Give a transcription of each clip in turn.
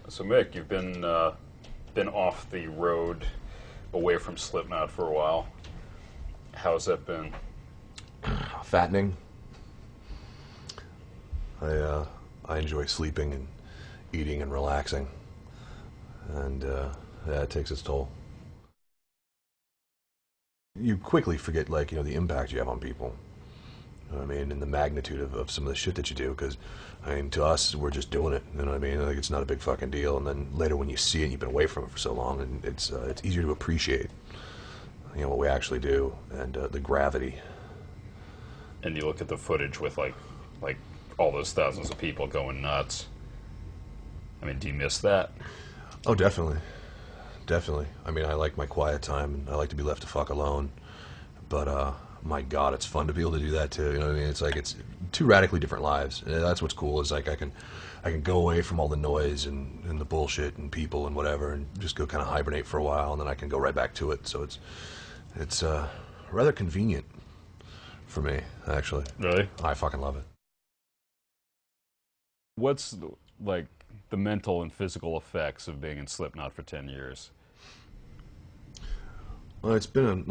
So Mick, you've been off the road, away from Slipknot for a while. How's that been? Fattening. I enjoy sleeping and eating and relaxing, and yeah, it takes its toll. You quickly forget, like, the impact you have on people. You know what I mean? And the magnitude of some of the shit that you do, because, I mean, to us, we're just doing it. You know what I mean? Like, it's not a big fucking deal. And then later, when you see it, you've been away from it for so long, and it's easier to appreciate, what we actually do, and the gravity. And you look at the footage with like all those thousands of people going nuts. I mean, do you miss that? Oh, definitely. Definitely. I mean, I like my quiet time, and I like to be left to fuck alone. But, my God, it's fun to be able to do that, too. You know what I mean? It's like, it's two radically different lives. And that's what's cool, is like I can go away from all the noise and the bullshit and people and whatever, and just go kind of hibernate for a while, and then I can go right back to it. So it's rather convenient for me, actually. Really? I fucking love it. What's like the mental and physical effects of being in Slipknot for 10 years? Well, it's been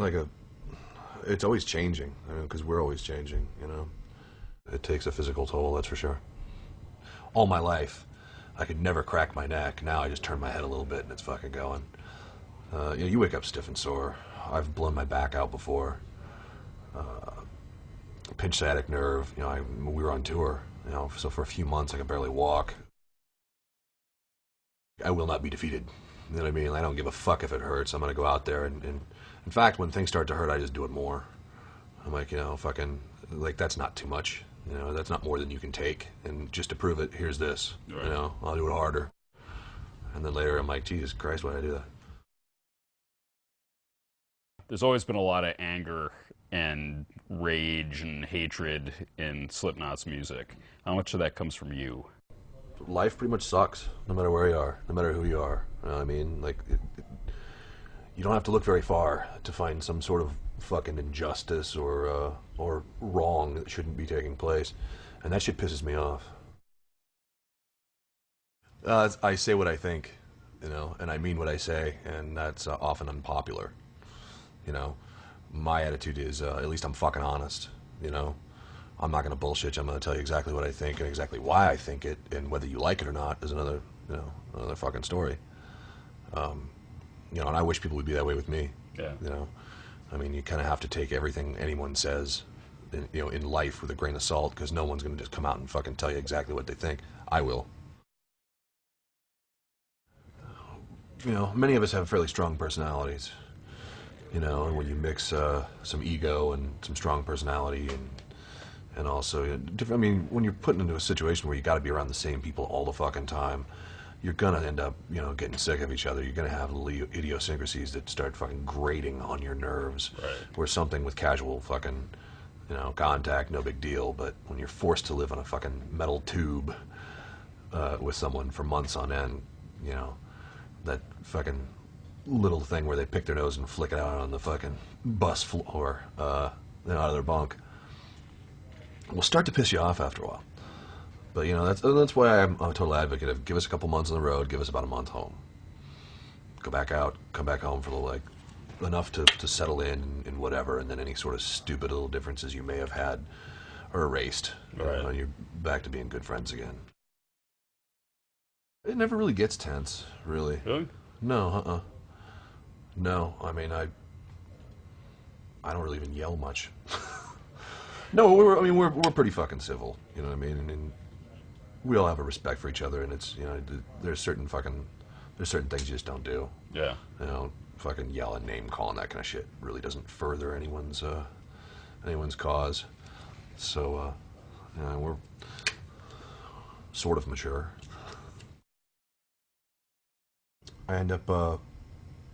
it's always changing. I mean, because we're always changing, It takes a physical toll, that's for sure. All my life, I could never crack my neck. Now I just turn my head a little bit and it's fucking going. You wake up stiff and sore. I've blown my back out before. Pinched sciatic nerve. We were on tour. So for a few months I could barely walk. I will not be defeated. You know what I mean? I don't give a fuck if it hurts. I'm gonna go out there and in fact, when things start to hurt, I just do it more. I'm like, fucking, like, that's not too much. That's not more than you can take. And just to prove it, here's this. Right. I'll do it harder. And then later I'm like, Jesus Christ, why did I do that? There's always been a lot of anger and rage and hatred in Slipknot's music. How much of that comes from you? Life pretty much sucks, no matter where you are, no matter who you are. You know what I mean? Like, you don't have to look very far to find some sort of fucking injustice or wrong that shouldn't be taking place, and that shit pisses me off. I say what I think, and I mean what I say, and that's often unpopular. My attitude is, at least I'm fucking honest. I'm not gonna bullshit you. I'm gonna tell you exactly what I think and exactly why I think it, and whether you like it or not is another fucking story. And I wish people would be that way with me. Yeah. I mean, you kind of have to take everything anyone says, in life with a grain of salt, because no one's going to just come out and fucking tell you exactly what they think. I will. Many of us have fairly strong personalities, and when you mix some ego and some strong personality and also, I mean, when you're put into a situation where you got to be around the same people all the fucking time, you're gonna end up, getting sick of each other. You're gonna have little idiosyncrasies that start fucking grating on your nerves. Right. Where something with casual fucking, contact, no big deal. But when you're forced to live on a fucking metal tube with someone for months on end, that fucking little thing where they pick their nose and flick it out on the fucking bus floor, then out of their bunk, will start to piss you off after a while. But, that's why I'm a total advocate of give us a couple months on the road, give us about a month home. Go back out, come back home for a little, like, enough to settle in and whatever, and then any sort of stupid little differences you may have had are erased. Right. You're back to being good friends again. It never really gets tense, really. Really? No, No, I mean, I don't really even yell much. No, we're pretty fucking civil, you know what I mean? And we all have a respect for each other, and it's, there's certain things you just don't do. Yeah. Fucking yell and name calling, that kind of shit really doesn't further anyone's cause. So, we're sort of mature. I end up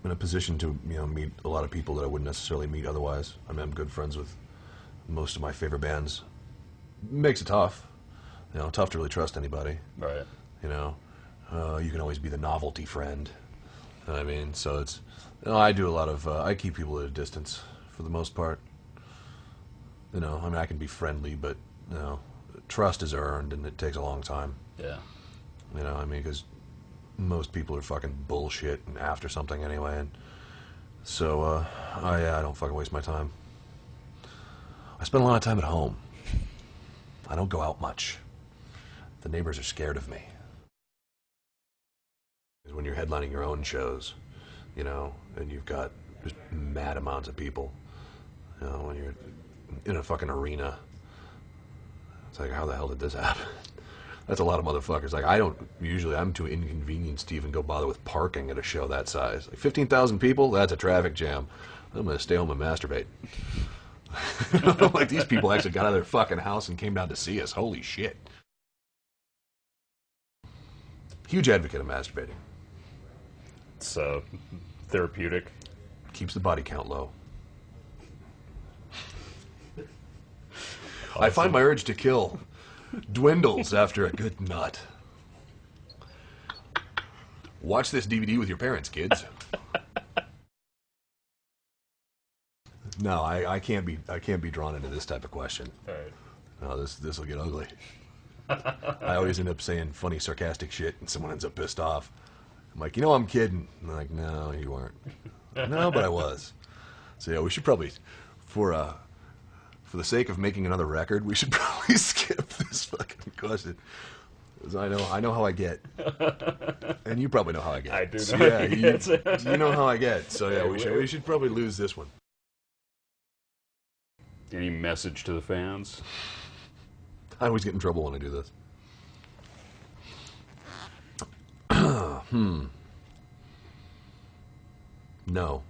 in a position to, meet a lot of people that I wouldn't necessarily meet otherwise. I mean, I'm good friends with most of my favorite bands. Makes it tough. Tough to really trust anybody. Right. You can always be the novelty friend. You know what I mean? So it's, I do a lot of, I keep people at a distance for the most part. I mean, I can be friendly, but, trust is earned, and it takes a long time. Yeah. I mean, because most people are fucking bullshit and after something anyway. And so, I don't fucking waste my time. I spend a lot of time at home. I don't go out much. The neighbors are scared of me. When you're headlining your own shows, you know, and you've got just mad amounts of people, you know, when you're in a fucking arena, it's like, how the hell did this happen? That's a lot of motherfuckers. Like, I'm too inconvenienced to even go bother with parking at a show that size. Like, 15,000 people? That's a traffic jam. I'm going to stay home and masturbate. Like, these people actually got out of their fucking house and came down to see us. Holy shit. Huge advocate of masturbating. It's therapeutic. Keeps the body count low. Awesome. I find my urge to kill dwindles after a good nut. Watch this DVD with your parents, kids. No, I can't be drawn into this type of question. All right. No, this will get ugly. I always end up saying funny, sarcastic shit, and someone ends up pissed off. I'm like, I'm kidding. And they're like, no, you weren't. No, but I was. So yeah, we should probably, for the sake of making another record, we should probably skip this fucking question. Because I know how I get, and you probably know how I get. I do know. So, yeah, you know how I get. So yeah, we should probably lose this one. Any message to the fans? I always get in trouble when I do this. No.